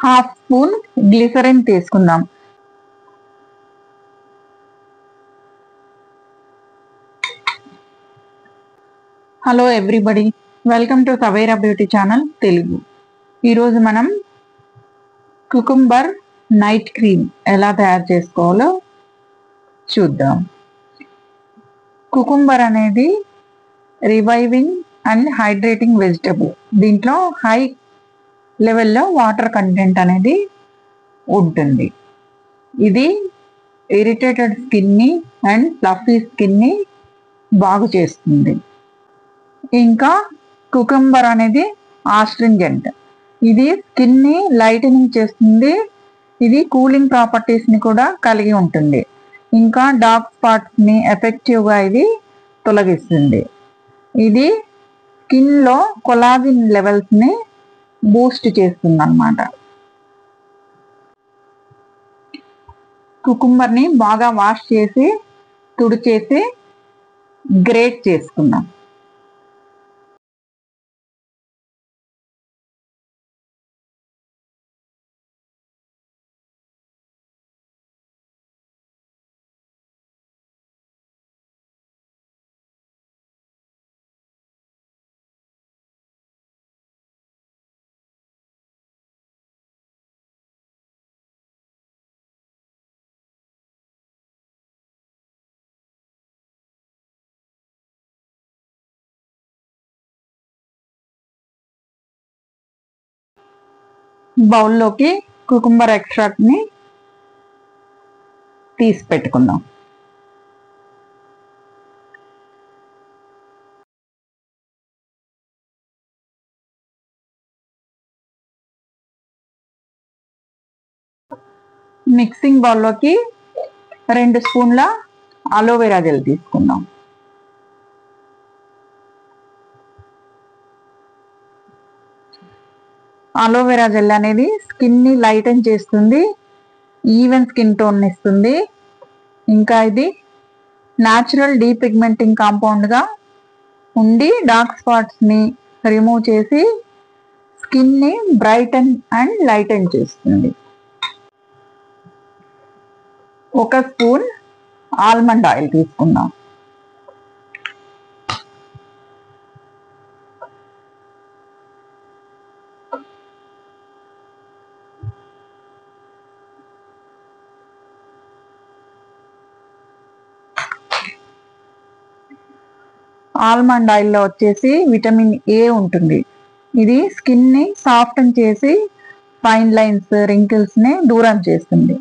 Half spoon glycerine తీసుకుందాం. Hello everybody, welcome to Tavera beauty channel Telugu. ఈరోజు మనం cucumber night cream ఎలా తయారు చేసుకోవాలో చూద్దాం. కుకుంబర్ అనేది రివైవింగ్ అండ్ హైడ్రేటింగ్ వెజిటబుల్. దీంట్లో హై లెవెల్లో వాటర్ కంటెంట్ అనేది ఉంటుంది. ఇది ఇరిటేటెడ్ స్కిన్ని అండ్ ఫ్లఫీ స్కిన్ని బాగు చేస్తుంది. ఇంకా కుకుంబర్ అనేది ఆస్ట్రింజెంట్. ఇది స్కిన్ ని లైటనింగ్ చేస్తుంది. ఇది కూలింగ్ ప్రాపర్టీస్ ని కూడా కలిగి ఉంటుంది. ఇంకా డార్క్ స్పాట్స్ ని ఎఫెక్టివ్ గా ఇది తొలగిస్తుంది. ఇది స్కిన్ లో కొలాజిన్ లెవెల్స్ ని బూస్ట్ చేస్తుంది అన్నమాట. కుకుంబర్ ని బాగా వాష్ చేసి తుడిచేసి గ్రేట్ చేసుకుందాం. బౌల్లోకి కుకుంబర్ ఎక్స్ట్రాక్ట్ ని తీసి పెట్టుకుందాం. మిక్సింగ్ బౌల్లోకి 2 స్పూన్ల అలోవెరా జెల్ తీసుకుందాం. అలోవెరా జెల్ అనేది స్కిన్ ని లైటన్ చేస్తుంది, ఈవెన్ స్కిన్ టోన్ ఇస్తుంది. ఇంకా ఇది న్యాచురల్ డీపిగ్మెంటింగ్ కాంపౌండ్ గా ఉండి డార్క్ స్పాట్స్ ని రిమూవ్ చేసి స్కిన్ ని బ్రైటన్ అండ్ లైటన్ చేస్తుంది. 1 స్పూన్ ఆల్మండ్ ఆయిల్ తీసుకుందాం. ఆల్మండ్ ఆయిల్లో వచ్చేసి విటమిన్ ఏ ఉంటుంది. ఇది స్కిన్ ని సాఫ్టన్ చేసి ఫైన్ లైన్స్, రింకిల్స్ ని దూరం చేస్తుంది.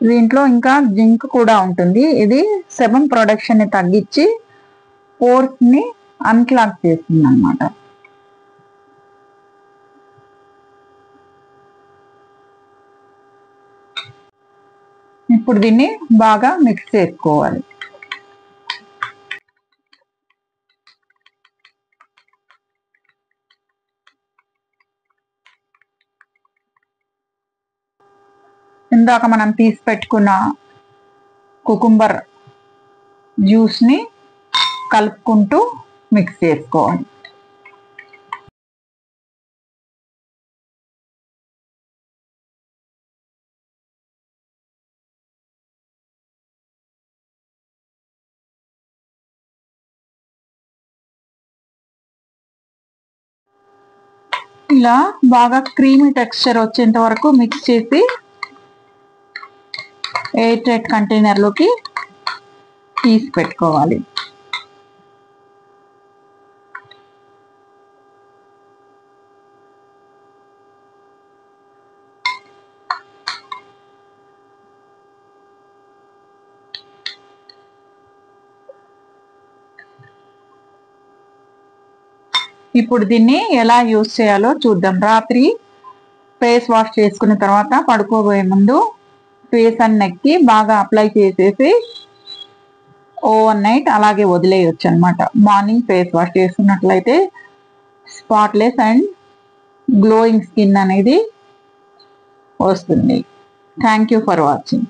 దీంట్లో ఇంకా జింక్ కూడా ఉంటుంది. ఇది సెబమ్ ప్రొడక్షన్ ని తగ్గించి పోర్స్ ని అన్క్లాగ్ చేస్తుంది అన్నమాట. ఇప్పుడు దీన్ని బాగా మిక్స్ చేసుకోవాలి. ఇందాక మనం తీసి పెట్టుకున్న కుకుంబర్ జ్యూస్ ని కలుపుకుంటూ మిక్స్ చేసుకోవాలి. ఇలా బాగా క్రీమీ టెక్స్చర్ వచ్చేంత వరకు మిక్స్ చేసి ఎయిర్ టైట్ కంటైనర్లోకి తీసి పెట్టుకోవాలి. ఇప్పుడు దీన్ని ఎలా యూజ్ చేయాలో చూద్దాం. రాత్రి ఫేస్ వాష్ చేసుకున్న తర్వాత పడుకోబోయే ముందు ఫేస్ అండ్ నెక్ కి బాగా అప్లై చేసేసి ఓవర్ నైట్ అలాగే వదిలేయచ్చు అనమాట. మార్నింగ్ ఫేస్ వాష్ చేసుకున్నట్లయితే స్పాట్లెస్ అండ్ గ్లోయింగ్ స్కిన్ అనేది వస్తుంది. Thank you for watching.